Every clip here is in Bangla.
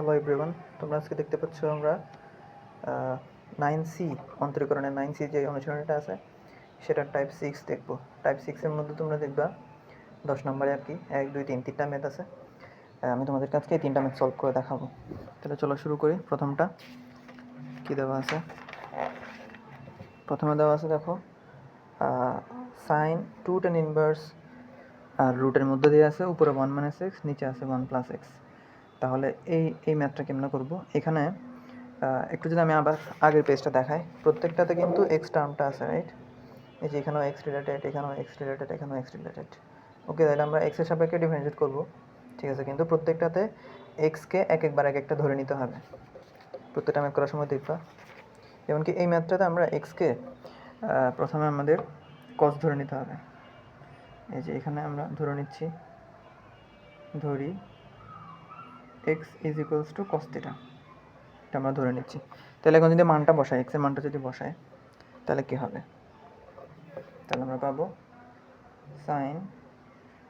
হ্যালো এভরিওয়ান, তোমরা আজকে দেখতে পাচ্ছ আমরা 9C অন্তরীকরণের 9C যে অনুশীলনীটা আছে সেটার টাইপ 6 দেখব। টাইপ 6-এর মধ্যে তোমরা দেখবা 10 নম্বরে আর কি 1 2 3 তিনটা ম্যাথ আছে। আমি তোমাদের কাছে এই তিনটা ম্যাথ সলভ করে দেখাবো। তাহলে চলো শুরু করি। প্রথমটা কি দেওয়া আছে? প্রথমে দেওয়া আছে দেখো সাইন 2 tan ইনভার্স আর রুটের মধ্যে দিয়ে আছে উপরে 1 - x, নিচে আছে 1 + x। তাহলে এই ম্যাথটা কেমন করব? এখানে একটু যদি আমি আবার আগের পেজটা দেখাই, প্রত্যেকটাতে কিন্তু এক্স টার্মটা আছে, রাইট? এই যে এখানেও এক্স রিলেটেড, এখানেও এক্স রিলেটেড, এখানেও এক্স রিলেটেড। ওকে, তাহলে আমরা এক্সের সাপেক্ষে ডিফারেন্সিয়েট করব, ঠিক আছে? কিন্তু প্রত্যেকটাতে এক্সকে একবার এক একটা ধরে নিতে হবে। প্রত্যেকটা ম্যাথ করার সময় দেখবা। যেমনকি এই ম্যাথটাতে আমরা এক্সকে প্রথমে আমাদের কস ধরে নিতে হবে। এই যে এখানে আমরা ধরে নিচ্ছি, ধরি x is equals to cos theta, এটা আমরা ধরে নিচ্ছি। তাহলে এখন যদি মানটা বসাই, এক্সের মানটা যদি বসাই, তাহলে কী হবে? তাহলে আমরা পাবো সাইন,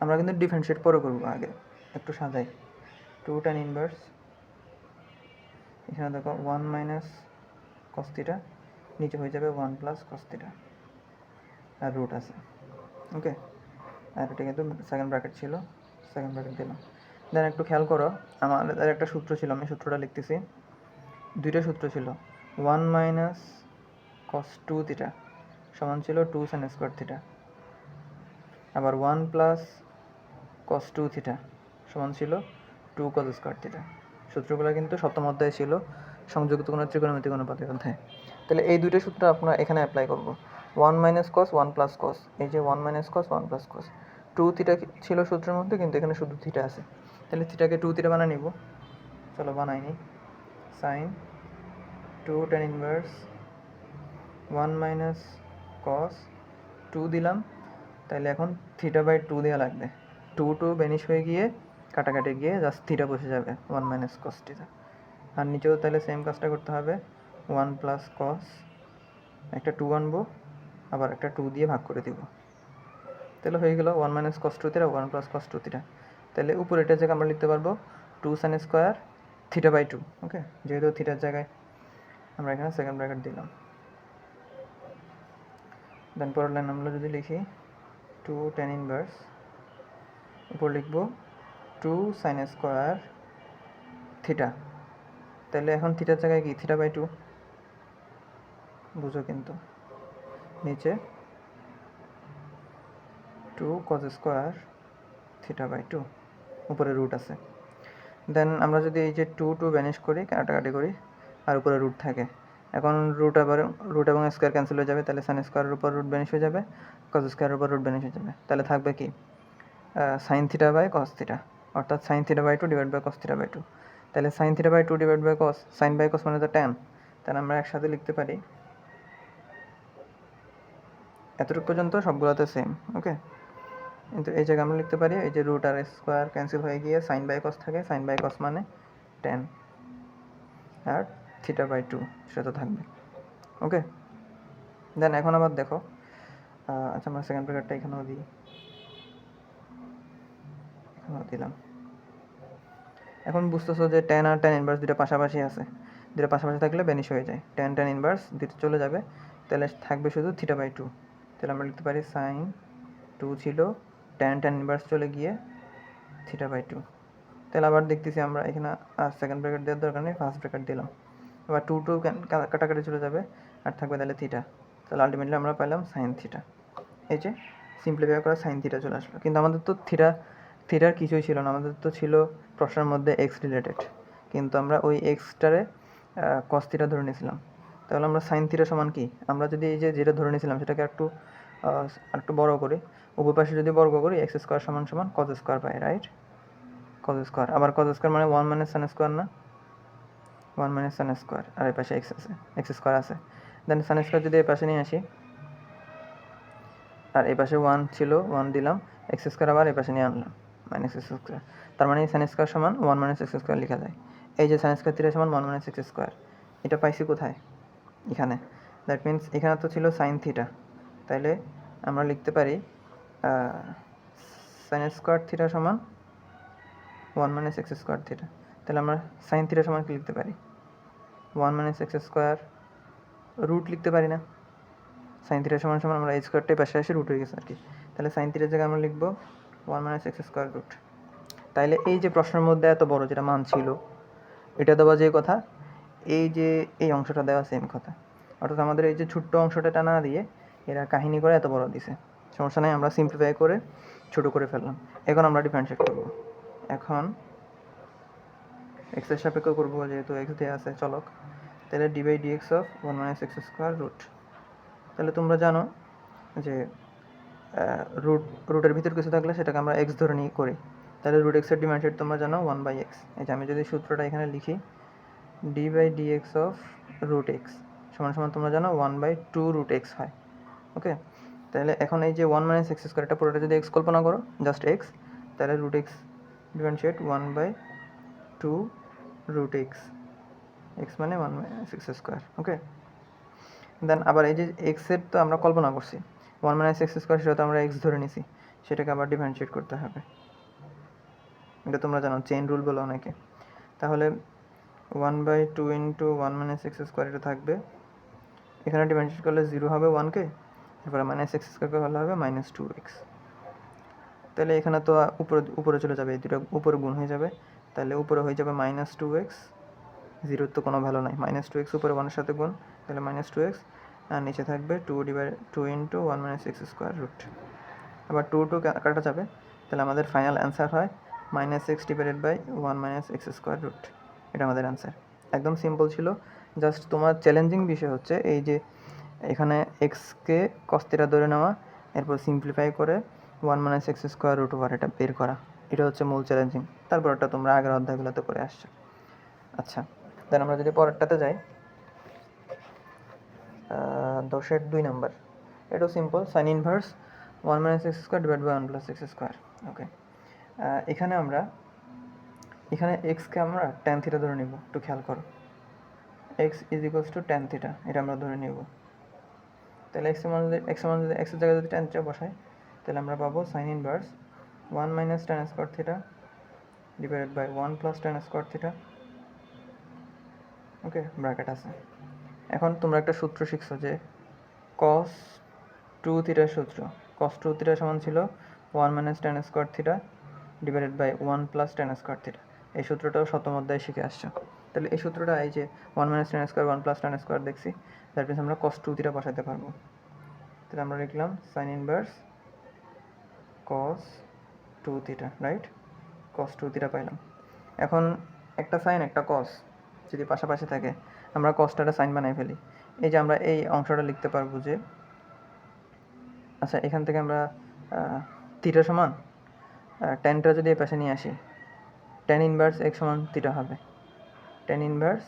আমরা কিন্তু ডিফারেন্সিয়েট পরে করবো, আগে একটু সাজাই। 2 tan ইনভার্স, এখানে দেখো 1 - cos থিটা, নিচে হয়ে যাবে 1 + cos থিটা, আর রুট আছে। ওকে, আর এটা কিন্তু সেকেন্ড ব্র্যাকেট ছিল, সেকেন্ড ব্র্যাকেট দিলাম। দেন একটু খেয়াল করো, আমাদের একটা সূত্র ছিল, আমি সূত্রটা লিখতেছি। দুইটা সূত্র ছিল, 1 - cos 2 থিটা সমান ছিল 2 sin স্কোয়ার থিটা, আবার 1 + cos 2 থিটা সমান ছিল 2 cos স্কোয়ার থিটা। সূত্রগুলো কিন্তু সপ্তম অধ্যায়ে ছিল, সংযুক্ত কোনো ত্রিকোণমিতিক অনুপাতের অধ্যায়। তাহলে এই দুইটা সূত্র আপনারা এখানে অ্যাপ্লাই করব। 1 - cos 1 + cos, এই যে 1 - cos 1 + cos, 2 থিটা ছিল সূত্রের মধ্যে, কিন্তু এখানে শুধু থিটা আছে। তাহলে থিটাকে 2 থিটা বানিয়ে নিব। চলো বানাই নি। সাইন 2 tan ইনভার্স 1 - cos 2 দিলাম, তাহলে এখন θ/2 দেওয়া লাগবে। 2 বেনিশ হয়ে গিয়ে কাটাকাটি গিয়ে জাস্ট থিটা বসে যাবে, 1 - cos থিটা। আর নিচেও তাহলে সেম কাজটা করতে হবে, 1 + cos, একটা 2 আনবো, আবার একটা 2 দিয়ে ভাগ করে দিব। তাহলে হয়ে গেল 1 - cos 2 থিটা, 1 + cos 2 থিটা। তাহলে উপরে এটা জায়গায় আমরা লিখতে পারবো 2 sin স্কোয়ার θ/2। ওকে, যেহেতু থিটার জায়গায় আমরা এখানে সেকেন্ড ব্র্যাকেট দিলাম। দেন পরের লাইন আমরা যদি লিখি 2 tan ইনভার্স, উপর লিখব 2 sin স্কোয়ার থিটা। তাহলে এখন থিটার জায়গায় কি θ/2 বুঝো কিন্তু, নিচে 2 cos স্কোয়ার θ/2, উপরে রুট আছে। দেন আমরা যদি এই যে 2 ভ্যানিশ করি, কাটাকাটি করি, আর উপরে রুট থাকে, এখন রুট এবং স্কোয়ার ক্যান্সেল হয়ে যাবে, তাহলে সাইন স্কোয়ারের উপর রুট ভ্যানিশ হয়ে যাবে, কস স্কোয়ারের উপর রুট ভ্যানিশ হয়ে যাবে। তাহলে থাকবে কি সাইন θ/cos থিটা, অর্থাৎ সাইন θ/2 / cos θ/2। তাহলে sine θ/2 / cos, sine by cos মানে তো ট্যান। তাহলে আমরা একসাথে লিখতে পারি, এতটুকু পর্যন্ত সবগুলোতে সেম। ওকে, কিন্তু এই জায়গায় আমরা লিখতে পারি, এই যে রুট আর স্কোয়ার ক্যান্সেল হয়ে গিয়ে সাইন বাই cos থাকে, সাইন বাই cos মানে ট্যান, আর θ/2 সেটা থাকবে। ওকে, দেন এখন আবার দেখো, আচ্ছা আমরা সেকেন্ড ব্র্যাকেটটা এখানেও দিই, এখানেও দিলাম। এখন বুঝতেছো যে ট্যান আর ট্যান ইনভার্স দুটো পাশাপাশি আছে, দুটো পাশাপাশি থাকলে বেনিশ হয়ে যায়, ট্যান ইনভার্স দুটো চলে যাবে, তাহলে থাকবে শুধু θ/2। তাহলে আমরা লিখতে পারি সাইন 2 ছিল, ট্যান ইনভার্স চলে গিয়ে θ/2। তাহলে আবার দেখতেছি আমরা এখানে আর সেকেন্ড ব্র্যাকেট দেওয়ার দরকার নেই, ফার্স্ট ব্র্যাকেট দিলাম। আবার 2 কাটাকাটি চলে যাবে, আর থাকবে তাহলে থিটা। তাহলে আলটিমেটলি আমরা পেলাম সাইন থিটা। এই যে সিম্পলিফাই করা সাইন থিটা চলে আসলো। কিন্তু আমাদের তো থিটার কিছুই ছিল না, আমাদের তো ছিল প্রশ্নের মধ্যে এক্স রিলেটেড, কিন্তু আমরা ওই এক্সটারে কস থিটা ধরে নিয়েছিলাম। তাহলে আমরা সাইন থিটা সমান কি, আমরা যদি এই যে যেটা ধরে নিয়েছিলাম সেটাকে একটু বড় করি, উভয় পাশে যদি বর্গ করি, এক্স স্কোয়ার সমান কস স্কোয়ার পাই, রাইট? কস স্কোয়ার, আবার কস স্কোয়ার মানে 1 - সাইন স্কোয়ার না, 1 - সাইন স্কোয়ার, আর এই পাশে এক্স স্কোয়ার আছে। দেন সাইন স্কোয়ার যদি এই পাশে নিয়ে আসি, আর এই পাশে 1 ছিল, 1 দিলাম, এক্স স্কোয়ার আবার এই পাশে নিয়ে আনলাম, মাইনাস এক্স স্কোয়ার। তার মানে সাইন স্কোয়ার সমান 1 - এক্স স্কোয়ার লেখা যায়। এই যে সাইন স্কোয়ার থিটা সমান 1 - এক্স স্কোয়ার, এটা পাইছি কোথায়? এখানে। দ্যাট মিন্স এখানে তো ছিল সাইন থিটা, তাইলে আমরা লিখতে পারি সাইন স্কোয়ার থিটা সমান 1 - এক্স স্কোয়ার থিটা। তাহলে আমরা সাইন থিটা সমান কি লিখতে পারি? 1 মাইনাস এক্স স্কোয়ার রুট লিখতে পারি না? সাইন থিটা সমান সমান আমরা এই স্কোয়ারটাই পাশে এসে রুট হয়ে গেছে আর কি। তাহলে সাইন থিটার জায়গায় আমরা লিখবো 1 মাইনাস এক্স স্কোয়ার রুট। তাইলে এই যে প্রশ্নের মধ্যে এত বড় যেটা মান ছিল এটা দেওয়া যে কথা, এই যে এই অংশটা দেওয়া সেম কথা, অর্থাৎ আমাদের এই যে ছোট্ট অংশটা না দিয়ে এরা কাহিনী করে এত বড় দিছে। সমস্যা নেই, আমরা সিম্পলিফাই করে ছোটো করে ফেললাম। এখন আমরা ডিফারেন্সিয়েট করব। এখন এক্সের সাপেক্ষ করবো, যেহেতু এক্স দেওয়া আছে চলক। তাহলে d by dx of 1 minus x square root. তাহলে তোমরা জানো যে রুটের ভিতর কিছু থাকলে সেটাকে আমরা এক্স ধরে নিয়ে করি। তাহলে রুট এক্সের ডিফারেন্সিয়েট তোমরা জানো 1 বাই এক্স। এই যে আমি যদি সূত্রটা এখানে লিখি, d by dx of root x সমান সমান তোমরা জানো 1 বাই 2 রুট এক্স হয়। ওকে, তাহলে এখন এই যে 1 মাইনাস এক্স স্কোয়ার, এটা পুরোটা যদি এক্স কল্পনা করো, জাস্ট এক্স, তাহলে root x differentiate 1 by 2 root x, x মানে 1 minus x square. Okay, then আবার এই যে এক্সের তো আমরা কল্পনা করছি, 1 মাইনাস এক্স স্কোয়ার সেটা তো আমরা এক্স ধরে নিছি, সেটাকে আবার ডিফারেন্সিয়েট করতে হবে। এটা তোমরা জানো, চেইন রুল বলো অনেকে। তাহলে 1 by 2 into 1 minus x square এটা থাকবে, এখানে ডিফারেন্সিয়েট করলে 0 হবে 1কে, তারপরে মাইনাস এক্স স্কোয়ারকে হলে হবে মাইনাস 2x। তাহলে এখানে তো উপরে চলে যাবে, এই দুটো উপরে গুণ হয়ে যাবে, তাহলে উপরে হয়ে যাবে মাইনাস 2x, 0 তো কোনো ভ্যালু নাই, মাইনাস 2x উপরে 1-এর সাথে গুণ, তাহলে মাইনাস 2x, আর নিচে থাকবে 2 into 1 minus x square root. আবার 2 কাটা যাবে, তাহলে আমাদের ফাইনাল অ্যান্সার হয় minus x divided by 1 minus x square root. এটা আমাদের অ্যান্সার। একদম সিম্পল ছিল। জাস্ট তোমার চ্যালেঞ্জিং বিষয় হচ্ছে এই যে এখানে এক্সকে কস থিটা ধরে নেওয়া, এরপর সিম্পলিফাই করে 1 minus x square root over এটা বের করা, এটা হচ্ছে মূল চ্যালেঞ্জিং। তারপর এটা তোমরা আগের অধ্যায়গুলোতে করে আসছো। আচ্ছা, দেন আমরা যদি পরেরটাতে যাই, 10-2 নাম্বার, এটাও simple, sine inverse 1 minus x square divide by 1 plus x square. Okay, এখানে এক্সকে আমরা ট্যান থিটা ধরে নিব, একটু খেয়াল করো, x is equals two tan theta, এটা আমরা ধরে নিব। তাহলে এক্সের জায়গায় যদি ট্যান থিটা বসাই, তাহলে আমরা পাবো sine inverse 1 minus tan square theta divided by 1 plus tan square theta. Okay, bracket আছে। এখন তোমরা একটা সূত্র শিখছো যে কস 2 থিটার সূত্র, কস 2 থিটা সমান ছিল 1 minus tan square theta divided by 1 plus tan square theta. এই সূত্রটাও সপ্তম অধ্যায়ে শিখে আসছো। তাহলে এই সূত্রটা এই যে 1 minus tan square 1 plus tan square দেখছি, দ্যাট মিনস আমরা কস 2 থিটা বসাতে পারবো। তাহলে আমরা লিখলাম sine inverse cos 2 theta, right? Cos 2 theta পাইলাম। এখন একটা সাইন একটা কস যদি পাশাপাশি থাকে, আমরা কসটা সাইন বানাই ফেলি। এই যে আমরা এই অংশটা লিখতে পারবো যে, আচ্ছা এখান থেকে আমরা থিটা সমান ট্যানটা যদি এই পাশে নিয়ে আসি, ট্যান ইনভার্স এক্স সমান থিটা হবে, ট্যান ইনভার্স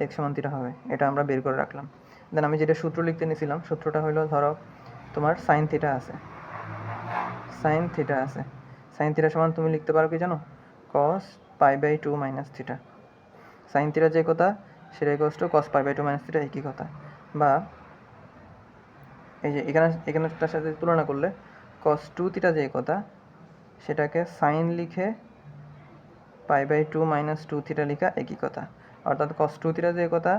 এক্স সমান থিটা হবে, এটা আমরা বের করে রাখলাম। দেন আমি যেটা সূত্র লিখতে নিয়েছিলাম, সূত্রটা হলো ধরো তোমার সাইন থিটা আছে, সাইন থিটা সমান তুমি লিখতে পারো কি জানো, cos pi by 2 minus theta. Sine theta যে কথা সেটা equals to cos pi by 2 minus theta, একই কথা। বা এই যে এখানেটার সাথে তুলনা করলে কস 2 থিটা যে কথা সেটাকে সাইন লিখে পাই বাই 2 মাইনাস 2 থিটা লিখা একই কথা। অর্থাৎ কস 2 থিটা যে কথা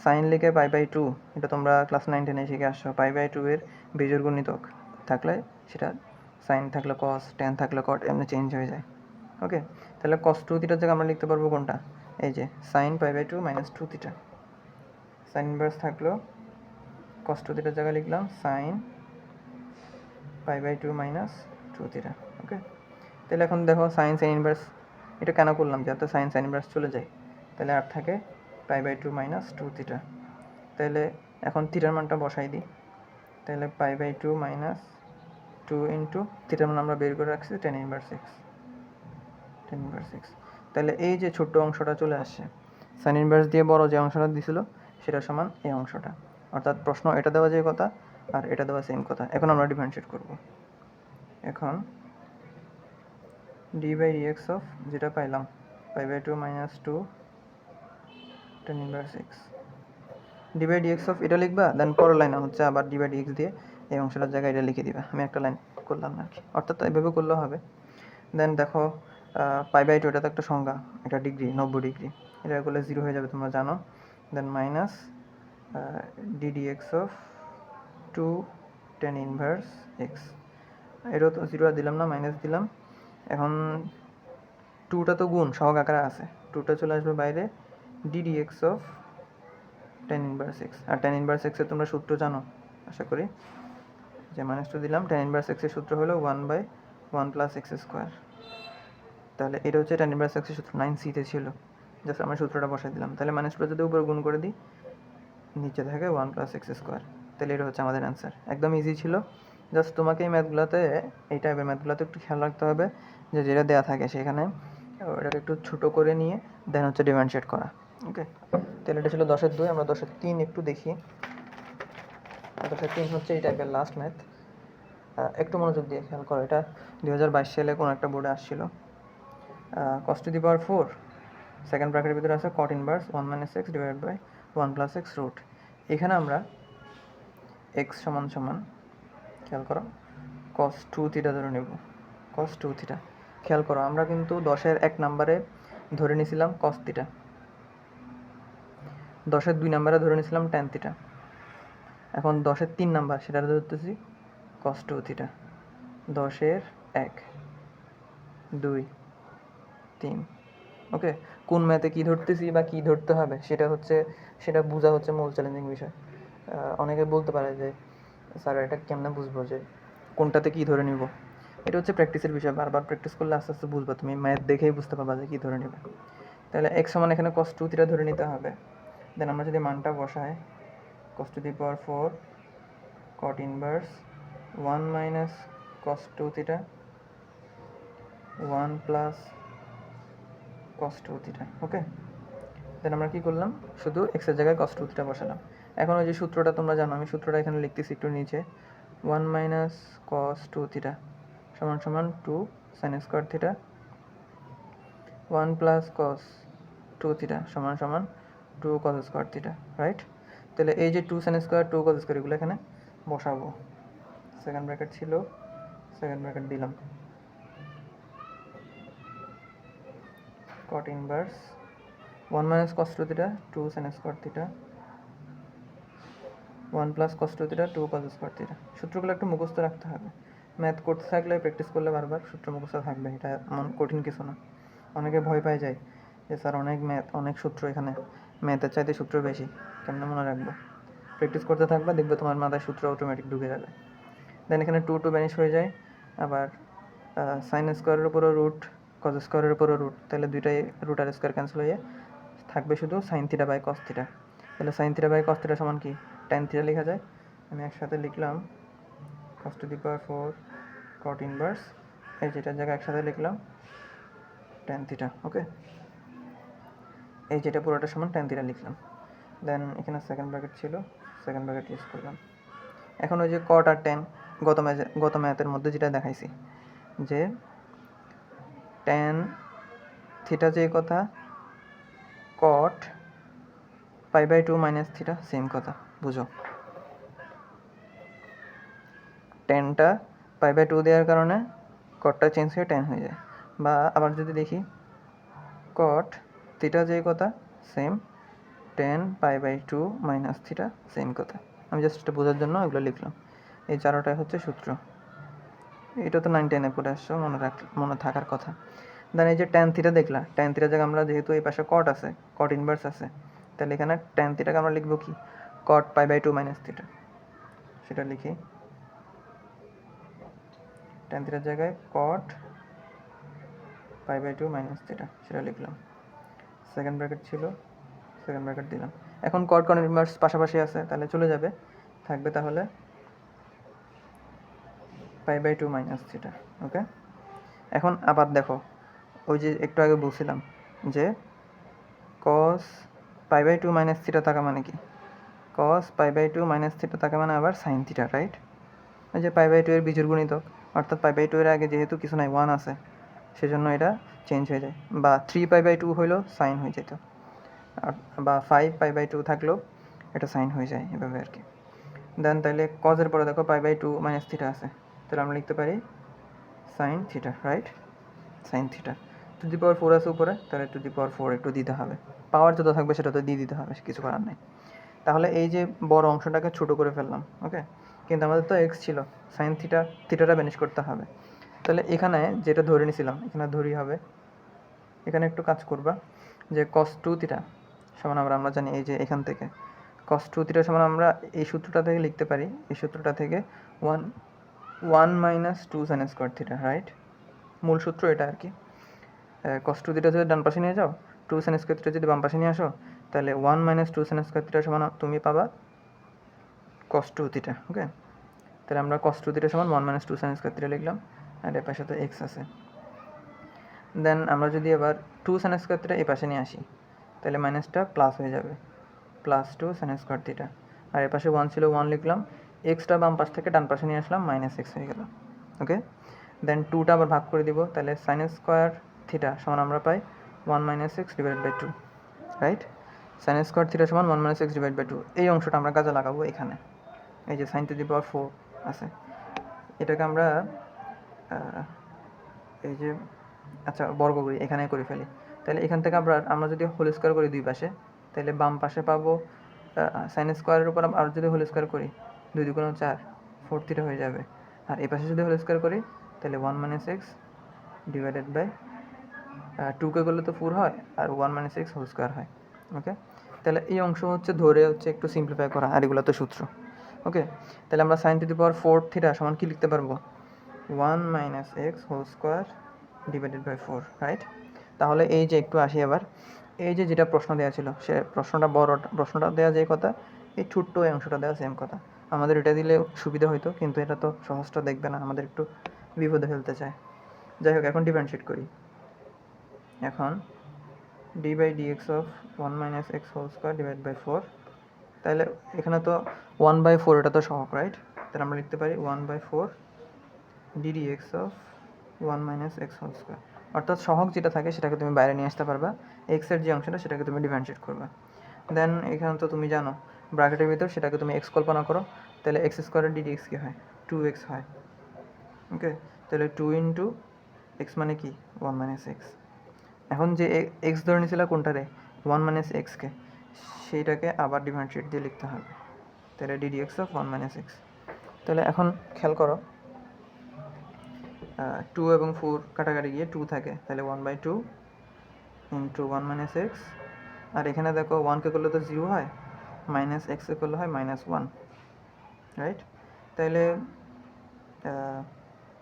সাইন লিখে পাই বাই 2, এটা তোমরা ক্লাস 9-10 শিখে আসছো। পাই বাই 2 এর বিজোড় গুণিতক থাকলে সেটা সাইন থাকলে কস, ট্যান থাকলে কট, এমনি চেঞ্জ হয়ে যায়। ওকে, তাহলে কস 2 থিটার জায়গায় আমরা লিখতে পারবো কোনটা, এই যে sine pi by 2 minus 2 theta. Sine inverse থাকলো কস 2 থিটার জায়গায় লিখলাম sine pi by 2 minus 2 theta. Okay, তাহলে এখন দেখো সাইন ইনভার্স এটা কেন করলাম, যাতে সাইন ইনভার্স চলে যায়, তাহলে আর থাকে পাই বাই 2 মাইনাস 2 থিটা। তাহলে এখন থিটার মানটা বসাই দিই, তাহলে পাই বাই 2 মাইনাস 2 ইন্টু থিটার মান আমরা বের করে রাখছি টেন ইনভার্স এক্স। তাহলে এই যে ছোট্ট অংশটা চলে আসছে, সাইন ইনভার্স দিয়ে বড় যে অংশটা দিছিল সেটা সমান এই অংশটা। অর্থাৎ প্রশ্ন এটা দেওয়া যে কথা আর এটা দেওয়া সেম কথা। এখন আমরা ডিফারেন্সিয়েট করব। এখন ডি বাই ডিএক্স অফ যেটা পাইলাম pi by 2 minus 2 tan inverse x, d by dx of এটা লিখবা, দেন পরের লাইনে হচ্ছে আবার ডি বাই ডিএক্স দিয়ে এই অংশটার জায়গায় এটা লিখে দিবা। আমি একটা লাইন করলাম না আর কি, অর্থাৎ এভাবে করলেও হবে। দেন দেখো পাই বাই টু, এটা তো একটা সংখ্যা, এটা ডিগ্রি, 90 ডিগ্রি, এটা করলে 0 হয়ে যাবে তোমরা জানো। Then minus ddx of 2 tan inverse x, এটাও তো 0 দিলাম না, মাইনাস দিলাম। এখন 2টা তো গুণ সহগ আকারে আছে, 2টা চলে আসবে বাইরে, ddx of tan inverse x. আর tan ইনভার্স এক্সের তোমরা সূত্র জানো আশা করি, যে -2 দিলাম, tan ইনভার্স এক্সের সূত্র হলো 1/1 প্লাস এক্স স্কোয়ার। তাহলে এটা হচ্ছে tan ইনভার্স এক্সের সূত্র, 9c-তে ছিল, জাস্ট আমরা সূত্রটা বসাই দিলাম। তাহলে -2 যদি উপরে গুণ করে দিই, নিচে থাকে 1 প্লাস এক্স স্কোয়ার। তাহলে এটা হচ্ছে আমাদের অ্যান্সার, একদম ইজি ছিল। জাস্ট তোমাকে এই ম্যাথগুলোতে, এই টাইপের ম্যাথগুলোতে একটু খেয়াল রাখতে হবে যে যেটা দেওয়া থাকে সেখানে ওটাকে একটু ছোটো করে নিয়ে দেন হচ্ছে ডিফারেন্সিয়েট করা। ওকে, তাহলে এটা ছিল 10-এর 2। আমরা 10-এর 3 একটু দেখি। 10-এর 3 হচ্ছে এই টাইপের লাস্ট ম্যাথ, একটু মনোযোগ দিয়ে খেয়াল করো। এটা 2022 সালে কোনো একটা বোর্ডে আসছিল। cos to the power 4 second ব্র্যাকেটের ভিতরে আছে cot inverse 1 minus x divided by 1 plus x root. এখানে আমরা এক্স সমান সমান, খেয়াল করো, cos 2 থিটা ধরে নেব, cos 2 থিটা। খেয়াল করো, আমরা কিন্তু 10-এর 1 নম্বরে ধরে নিয়েছিলাম cos থিটা, 10-এর 2 নম্বরে ধরে নিয়েছিলাম tan থিটা, এখন 10-এর 3 নাম্বার সেটা ধরতেছি cos 2 থিটা। 10-এর 1, 2, 3। ওকে, কোন ম্যাথে কী ধরতেছি বা কী ধরতে হবে সেটা বোঝা হচ্ছে মূল চ্যালেঞ্জিং বিষয়। অনেকে বলতে পারে যে স্যার এটা কেমনে বুঝবো যে কোনটাতে কী ধরে নিব। এটা হচ্ছে প্র্যাকটিসের বিষয়, বারবার প্র্যাকটিস করলে আস্তে আস্তে বুঝবা, তুমি ম্যাথ দেখেই বুঝতে পারবা যে কী ধরে নেবে। তাহলে x সমান এখানে cos 2 থিটা ধরে নিতে হবে। দেন আমরা যদি মানটা বসাই, cos to the power 4 cot inverse 1 minus cos 2 theta 1 plus cos 2 theta. Okay, then আমরা কী করলাম, শুধু এক্সের জায়গায় cos 2 থিটা বসালাম। এখন ওই যে সূত্রটা তোমরা জানো, আমি সূত্রটা এখানে লিখতেছি একটু নিচে, 1 মাইনাস cos 2 থিটা সমান সমান 2 sin square theta 1 plus cos 2 theta সমান সমান 2 cos স্কোয়ার থিটা, রাইট? তাহলে এই যে 2 sin স্কোয়ার 2 cos স্কোয়ার এগুলো এখানে বসাবো। সেকেন্ড ব্র্যাকেট ছিল, সেকেন্ড ব্র্যাকেট দিলাম, cot inverse 1 minus cos 2 theta 2 sin square theta 1 plus cos 2 theta 2 cos square theta. সূত্রগুলো একটু মুখস্থ রাখতে হবে, ম্যাথ করতে থাকলে, প্র্যাকটিস করলে বারবার সূত্র মুখস্থ থাকবে, এটা এমন কঠিন কিছু না। অনেকে ভয় পায় যায় যে স্যার অনেক ম্যাথ, অনেক সূত্র, এখানে ম্যাথের চাইতে সূত্র বেশি, কেমন মনে রাখবো? প্র্যাকটিস করতে থাকবে, দেখবে তোমার মাথায় সূত্র অটোমেটিক ঢুকে যাবে। দেন এখানে 2 ভ্যানিশ হয়ে যায়, আবার সাইন স্কোয়ারের উপরও রুট, কজ স্কোয়ারের উপরও রুট, তাহলে দুইটাই রুট আর স্কোয়ার ক্যান্সেল হয়ে থাকবে শুধু sine theta by cos theta. তাহলে sine theta by cos theta সমান কি, ট্যান থিটা লেখা যায়। আমি একসাথে লিখলাম cos to the power 4 cot inverse, এই যেটার জায়গায় একসাথে লিখলাম ট্যান থিটা। ওকে, এই যেটা পুরোটা সমান ট্যান থিটা লিখলাম। দেন এখানে সেকেন্ড ব্র্যাকেট ছিল, সেকেন্ড ব্র্যাকেট ইউজ করলাম। এখন ওই যে কট আর ট্যান, গত ম্যাথের মধ্যে যেটা দেখাইছি, যে ট্যান থিটা যে কথা, cot pi by 2 minus theta same কথা, বুঝো। ট্যানটা পাই বাই 2 দেওয়ার কারণে কটটা চেঞ্জ হয়ে ট্যান হয়ে যায়। বা আবার যদি দেখি, কট থিটা যে কথা same, tan pi by 2 minus theta same কথা। আমি জাস্ট এটা বোঝার জন্য এগুলো লিখলাম। এই চারোটাই হচ্ছে সূত্র। এটা তো 9-10-এ পড়ে আসছো, মনে থাকার কথা। দেন এই যে ট্যান থিটা দেখলা, ট্যান থিটার জায়গায় আমরা যেহেতু এই পাশে কট আছে, কট ইনভার্স আছে, তাহলে এখানে ট্যান থিটাকে আমরা লিখবো কি, কট পাই বাই 2 মাইনাস থিটা। সেটা লিখি, ট্যান থিটার জায়গায় কট পাই বাই 2 মাইনাস থিটা, সেটা লিখলাম। সেকেন্ড ব্র্যাকেট ছিল, সেকেন্ড ব্র্যাকেট দিলাম। এখন কট কট ইনভার্স পাশাপাশি আছে, তাহলে চলে যাবে, থাকবে তাহলে পাই বাই 2 মাইনাস থিটা। ওকে, এখন আবার দেখো, ওই যে একটু আগে বলছিলাম যে কস পাই বাই 2 মাইনাস থিটা থাকা মানে কি, কস পাই বাই 2 মাইনাস থিটা থাকা মানে আবার সাইন থিটা, রাইট? ওই যে পাই বাই 2 এর বিজোড় গুণিতক, অর্থাৎ পাই বাই 2 এর আগে যেহেতু কিছু নাই, 1 আছে, সেজন্য এটা চেঞ্জ হয়ে যায়। বা 3 পাই বাই 2 হইলেও সাইন হয়ে যেত, বা 5 পাই বাই 2 থাকলেও এটা সাইন হয়ে যায়, এভাবে আর কি। দেন তাহলে কজের পরে দেখো পাই বাই 2 মাইনাস থিটা আছে, তাহলে আমরা লিখতে পারি sine theta, right? Sine theta. To the power 4 আছে উপরে, তাহলে টু দি পাওয়ার 4 একটু দিতে হবে, পাওয়ার যত থাকবে সেটা তো দিয়ে দিতে হবে, কিছু করার নেই। তাহলে এই যে বড় অংশটাকে ছোট করে ফেললাম, ওকে, কিন্তু আমাদের তো এক্স ছিল, সাইন থিটাটা ম্যানেজ করতে হবে। তাহলে এখানে যেটা ধরে নিয়েছিলাম এখানে ধরি হবে, এখানে একটু কাজ করবা যে কস টু থিটা সমান আমরা জানি এই যে এখান থেকে কস টু থিটা সমান আমরা এই সূত্রটা থেকে লিখতে পারি, এই সূত্রটা থেকে 1 minus 2 sign square theta, right? মূল সূত্র এটা আর কি। কস টু থিটা যদি ডান পাশে নিয়ে যাও, 2 সাইন স্কোয়ার থিটা যদি বাম পাশে নিয়ে আসো, তাহলে 1 মাইনাস 2 সাইন স্কোয়ার থিটা সমান তুমি পাবা কস টু থিটা, ওকে। তাহলে আমরা কস টু থিটা সমান 1 মাইনাস 2 সাইন স্কোয়ার থিটা লিখলাম, আর এর পাশে তো এক্স আছে। দেন আমরা যদি এবার 2 সাইন স্কোয়ার থিটা এই পাশে নিয়ে আসি, তাহলে মাইনাসটা প্লাস হয়ে যাবে, প্লাস 2 সাইন স্কোয়ার থিটা, আর এর পাশে 1 ছিল 1 লিখলাম, এক্সটা বাম পাশ থেকে ডান পাশে নিয়ে আসলাম, মাইনাস এক্স হয়ে গেল, ওকে। দেন 2টা আবার ভাগ করে দিব, তাহলে সাইন স্কোয়ার থিটা সমান আমরা পাই 1 minus x divide by 2, right? Sine square theta সমান 1 মাইনাস এক্স ডিভাইড বাই 2, এই অংশটা আমরা কাজে লাগাবো এখানে। এই যে সাইন টু দি পাওয়ার 4 আছে, এটাকে আমরা এই যে আচ্ছা বর্গ করি, এখানে করে ফেলি। তাহলে এখান থেকে আমরা যদি হোল স্কোয়ার করি দুই পাশে, তাহলে বাম পাশে পাবো সাইন স্কোয়ারের উপর আর যদি হোল স্কোয়ার করি 2 2 গুণ 4, 4 থিটা হয়ে যাবে। আর এই পাশে যদি হোল স্কোয়ার করি তাহলে 1 মাইনাস এক্স ডিভাইডেড বাই 2কে করলে তো 4 হয়, আর 1 মাইনাস এক্স হোল স্কোয়ার হয়, ওকে। তাহলে এই অংশ হচ্ছে ধরে হচ্ছে একটু সিম্পলিফাই করা, আর এগুলো তো সূত্র, ওকে। তাহলে আমরা sine to the power 4 theta সমান কি লিখতে পারবো? 1 minus x whole square divided by 4, right? তাহলে এই যে একটু আসি এবার, এই যে যেটা প্রশ্ন দেওয়া ছিল সে প্রশ্নটা দেওয়া যে কথা, এই ছোট্ট এই অংশটা দেওয়া সেম কথা। আমাদের এটা দিলে সুবিধা হইতো, কিন্তু এটা তো সহজটা দেখবে না, আমাদের একটু বিপদে ফেলতে চায়। যাই হোক, এখন ডিফারেন্সিয়েট করি। এখন d by d x of 1 minus x whole square divide by 4, তাহলে এখানে তো 1/4 এটা তো সহগ, রাইট? তাহলে আমরা লিখতে পারি 1/4 d d x of 1 minus x whole square. অর্থাৎ সহগ যেটা থাকে সেটাকে তুমি বাইরে নিয়ে আসতে পারবা, এক্সের যে অংশটা সেটাকে তুমি ডিফারেন্সিয়েট করবা। দেন এখানে তো তুমি জানো ব্র্যাকেটের ভিতর সেটাকে তুমি এক্স কল্পনা করো, তাহলে এক্স স্কোয়ারের ডি ডি এক্স কী হয়? 2x হয়, ওকে। তাহলে 2 ইন্টু এক্স মানে কি? 1 মাইনাস এক্স। এখন যে এক্স ধরে নিয়েছিল কোনটারে? 1 মাইনাস এক্সকে, সেইটাকে আবার ডিফারেন্সিয়েট দিয়ে লিখতে হবে, তাহলে D d x of 1 minus x. তাহলে এখন খেয়াল করো 2 এবং 4 কাটাকাটি গিয়ে 2 থাকে, তাহলে 1/2 ইন্টু 1 মাইনাস এক্স, আর এখানে দেখো 1কে করলে তো 0 হয়, মাইনাস এক্সকে করলে হয় -1, রাইট? তাহলে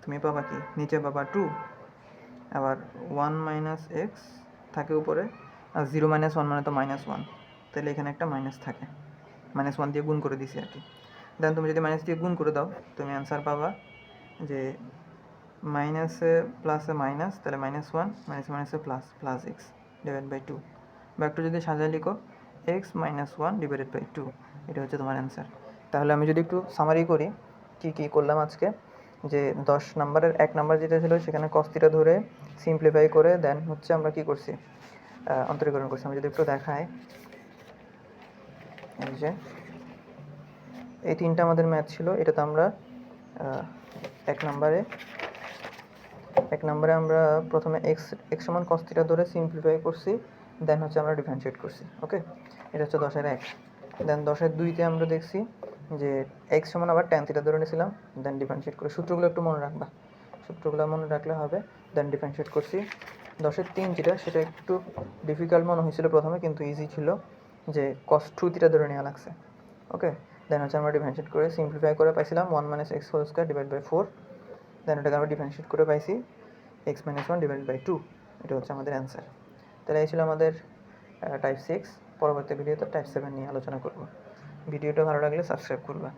তুমি পাবা কি? নিচে পাবা 2, আবার 1 মাইনাস এক্স থাকে উপরে, আর 0 - 1 মানে তো -1, তাহলে এখানে একটা মাইনাস থাকে, -1 দিয়ে গুণ করে দিছি আর কি। দেন তুমি যদি মাইনাস দিয়ে গুণ করে দাও, তুমি অ্যান্সার পাবা যে মাইনাসে প্লাসে মাইনাস, তাহলে -1, মাইনাসে plus, plus x divide by 2, বা একটু যদি সাজায় লিখো এক্স -1 ডিভাইডেড বাই 2, এটা হচ্ছে তোমার অ্যান্সার। তাহলে আমি যদি একটু সামারি করি কী কী করলাম আজকে, যে 10 নম্বরের 1 নাম্বার যেটা ছিল সেখানে cos θ ধরে সিম্পলিফাই করে দেন হচ্ছে আমরা কি করছি, অন্তরীকরণ করছি। আমি যদি একটু দেখাই, এই যে এই তিনটা আমাদের ম্যাথ ছিল, এটাতে আমরা 1 নম্বরে আমরা প্রথমে x সমান cos θ ধরে সিম্পলিফাই করছি, দেন হচ্ছে আমরা ডিফারেন্সিয়েট করছি, ওকে। এটা হচ্ছে 10-এর 1। দেন 10-এর 2-তে আমরা দেখছি যে x সমান আবার tan θ ধরে নিয়েছিলাম, দেন ডিফারেন্সিয়েট করে, সূত্রগুলো একটু মনে রাখবা, সূত্রগুলো মনে রাখলে হবে। দেন ডিফারেন্সিয়েট করছি। 10-এর 3 যেটা, সেটা একটু ডিফিকাল্ট মনে হয়েছিল প্রথমে, কিন্তু ইজি ছিল, যে cos 2θ ধরে নেওয়া লাগছে, ওকে। দেন হচ্ছে আমরা ডিফারেন্সিয়েট করে সিম্পলিফাই করে পাইছিলাম 1 minus x whole square divide by 4, then এটাকে আমরা ডিফারেন্সিয়েট করে পাইছি x - 1 ডিভাইড বাই 2, এটা হচ্ছে আমাদের অ্যান্সার। তাহলে এই ছিল আমাদের টাইপ 6। পরবর্তী ভিডিওতে টাইপ 7 নিয়ে আলোচনা করব। ভিডিওটা ভালো লাগলে সাবস্ক্রাইব করবা।